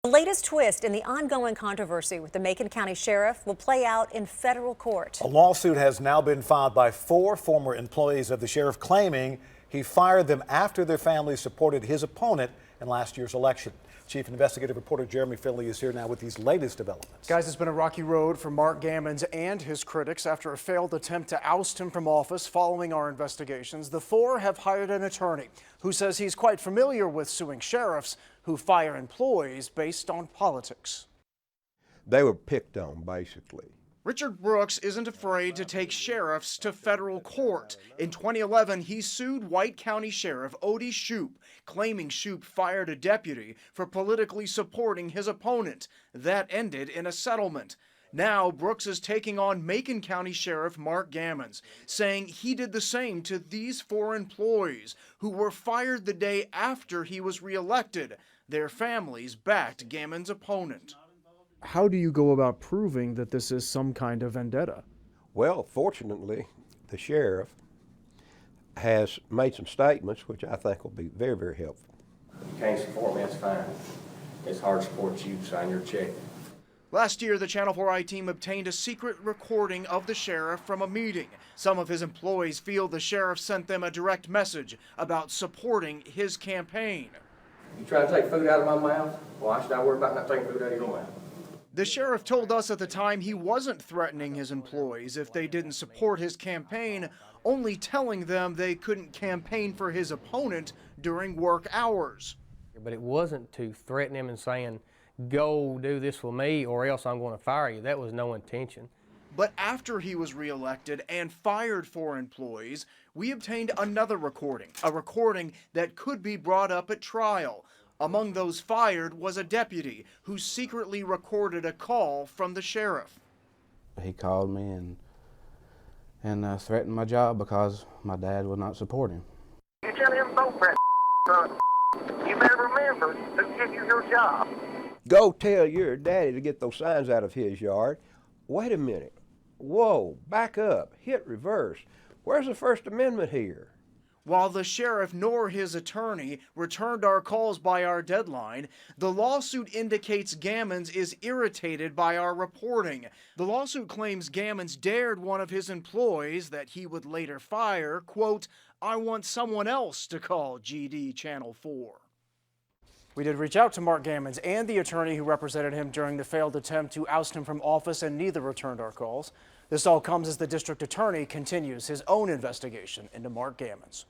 The latest twist in the ongoing controversy with the Macon County Sheriff will play out in federal court. A lawsuit has now been filed by 4 former employees of the sheriff claiming he fired them after their families supported his opponent in last year's election. Chief investigative reporter Jeremy Finley is here now with these latest developments. Guys, it's been a rocky road for Mark Gammons and his critics after a failed attempt to oust him from office following our investigations. The 4 have hired an attorney who says he's quite familiar with suing sheriffs who fire employees based on politics. They were picked on, basically. Richard Brooks isn't afraid to take sheriffs to federal court. In 2011, he sued White County Sheriff Odie Shoup, claiming Shoup fired a deputy for politically supporting his opponent. That ended in a settlement. Now, Brooks is taking on Macon County Sheriff Mark Gammons, saying he did the same to these 4 employees who were fired the day after he was reelected. Their families backed Gammons' opponent. How do you go about proving that this is some kind of vendetta? Well, fortunately, the sheriff has made some statements which I think will be very, very helpful. You can't support me, that's fine. It's hard to support you, sign your check. Last year, the Channel 4i team obtained a secret recording of the sheriff from a meeting. Some of his employees feel the sheriff sent them a direct message about supporting his campaign. You trying to take food out of my mouth? Why should I worry about not taking food out of your mouth? The sheriff told us at the time he wasn't threatening his employees if they didn't support his campaign, only telling them they couldn't campaign for his opponent during work hours. But it wasn't to threaten him and saying, go do this for me or else I'm going to fire you. That was no intention. But after he was reelected and fired 4 employees, we obtained another recording, a recording that could be brought up at trial. Among those fired was a deputy who secretly recorded a call from the sheriff. He called me and threatened my job because my dad would not support him. You tell him vote for that son. You better remember who gave you your job. Go tell your daddy to get those signs out of his yard. Wait a minute. Whoa, back up, hit reverse. Where's the First Amendment here? While the sheriff nor his attorney returned our calls by our deadline, the lawsuit indicates Gammons is irritated by our reporting. The lawsuit claims Gammons dared one of his employees that he would later fire, quote, "I want someone else to call GD Channel 4." We did reach out to Mark Gammons and the attorney who represented him during the failed attempt to oust him from office, and neither returned our calls. This all comes as the district attorney continues his own investigation into Mark Gammons.